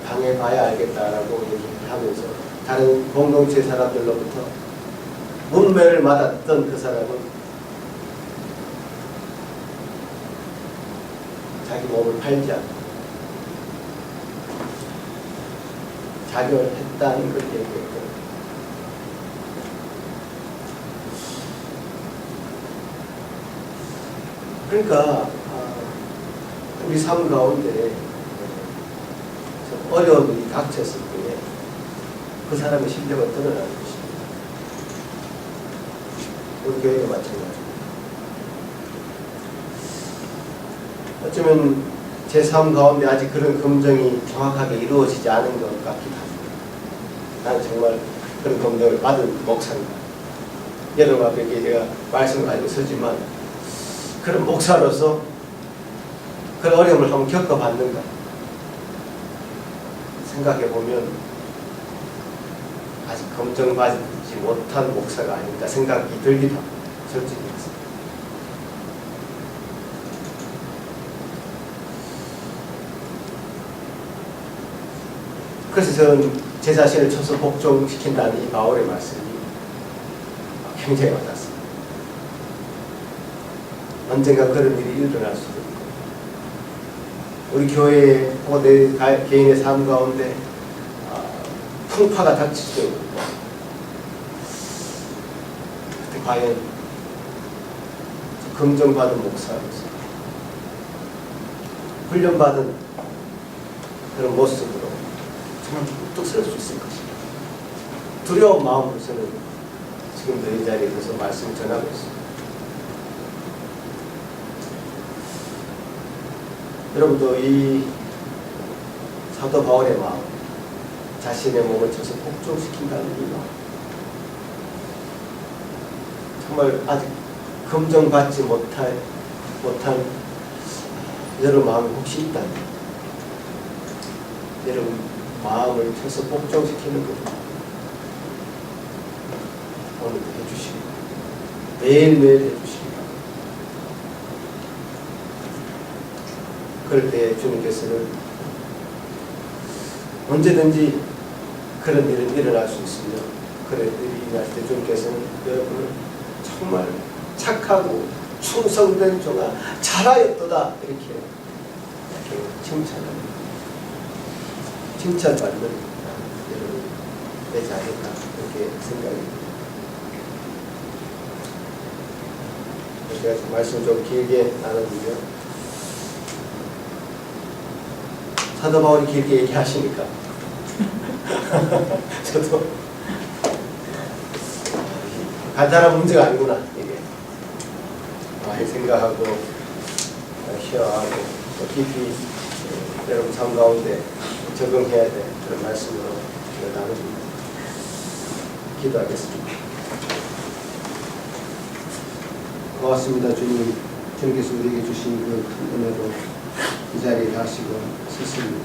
당해봐야 알겠다라고 얘기하면서 다른 공동체 사람들로부터 문매를 맞았던 그 사람은 자기 몸을 팔지 않고 자결했다는 걸 얘기했고 그러니까 우리 삶 가운데 어려움이 닥쳤을 때에 그 사람의 실력을 드러나는 것입니다. 우리 교회도 마찬가지입니다. 어쩌면 제 삶 가운데 아직 그런 검증이 정확하게 이루어지지 않은 것 같기도 합니다. 나는 정말 그런 검증을 받은 목사입니다. 여러분 앞에 제가 말씀을 가지고 서지만 그런 목사로서 그런 어려움을 한번 겪어봤는가 생각해보면 아직 검증받지 못한 목사가 아닌가 생각이 들기도 합니다. 솔직히 말해서. 그래서 저는 제 자신을 쳐서 복종시킨다는 이 바울의 말씀이 굉장히 와닿습니다. 언젠가 그런 일이 일어날 수도 있고 우리 교회에 혹은 내 개인의 삶 가운데 풍파가 닥칠 수도 있고 그때 과연 긍정받은 목사로서 훈련받은 그런 모습으로 정말 뚝 설 수 있을 것입니다. 두려운 마음으로 저는 지금도 이 자리에 서서 말씀을 전하고 있습니다. 여러분도 이 사도 바울의 마음, 자신의 몸을 쳐서 복종시킨다는 이 마음, 정말 아직 검증받지 못한 여러분 마음이 혹시 있다면 여러분 마음을 쳐서 복종시키는 것 오늘도 해주시고 매일매일 해주시고 그럴 때 주님께서는 언제든지 그런 일은 일어날 수 있으며 그런 일이 일어날 때 주님께서는 여러분을 정말 착하고 충성된 종아 잘하였도다 이렇게 칭찬합니다. 칭찬받는 여러분 되지 않을까 이렇게 생각합니다. 제가 말씀 좀 길게 나눴는데요. 사도 바울이 길게 얘기하시니까 저도 간단한 문제가 아니구나 이게 이렇게 생각하고 희화하고 또 깊이 여러분 삶 가운데 적응해야 될 그런 말씀으로 나눕니다. 기도하겠습니다. 고맙습니다. 주님, 주님께서 우리에게 주신 그 큰 은혜로 이 자리에 다시금 섰습니다.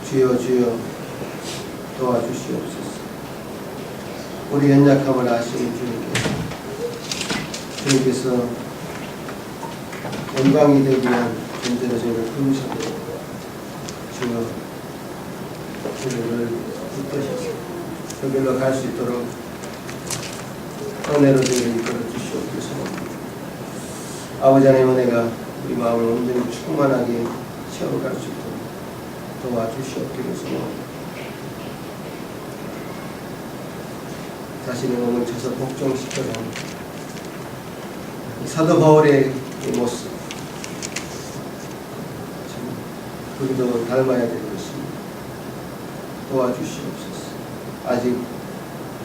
주여 주여 도와주시옵소서. 우리 연약함을 아시는 주님께서 영광이 되기 위한 존재로 저희를 부르셨고 주여 저희를 붙드셔서 그 길로 갈 수 있도록 은혜로 저희를 이끌어 주시옵소서. 아버지 하나님의 은혜가 우리 마음을 온전히 충만하게 채워갈 수 있도록 도와주시옵소서. 자신의 몸을 쳐서 복종시켜서 사도 바울의 모습 우리도 닮아야 될 것입니다. 도와주시옵소서. 아직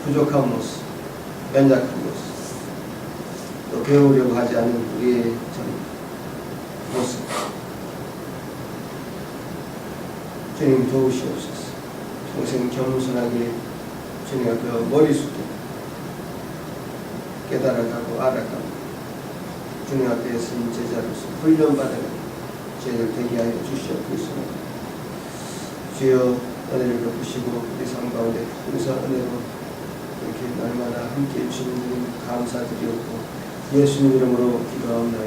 부족한 모습, 연약한 모습, 또 배우려고 하지 않는 우리의 모습 주님 도우시옵소서. 평생 겸손하게 주님 앞에 머리숙에 깨달아가고 알아가고 주님 앞에 선 제자로서 훈련받아가고 저희를 되게 하여 주시옵소서. 주여 은혜를 베푸시고 우리 삶 가운데 항상 은혜로 이렇게 날마다 함께해 주시는 님 감사드리옵고 예수님 이름으로 기도하옵나이다.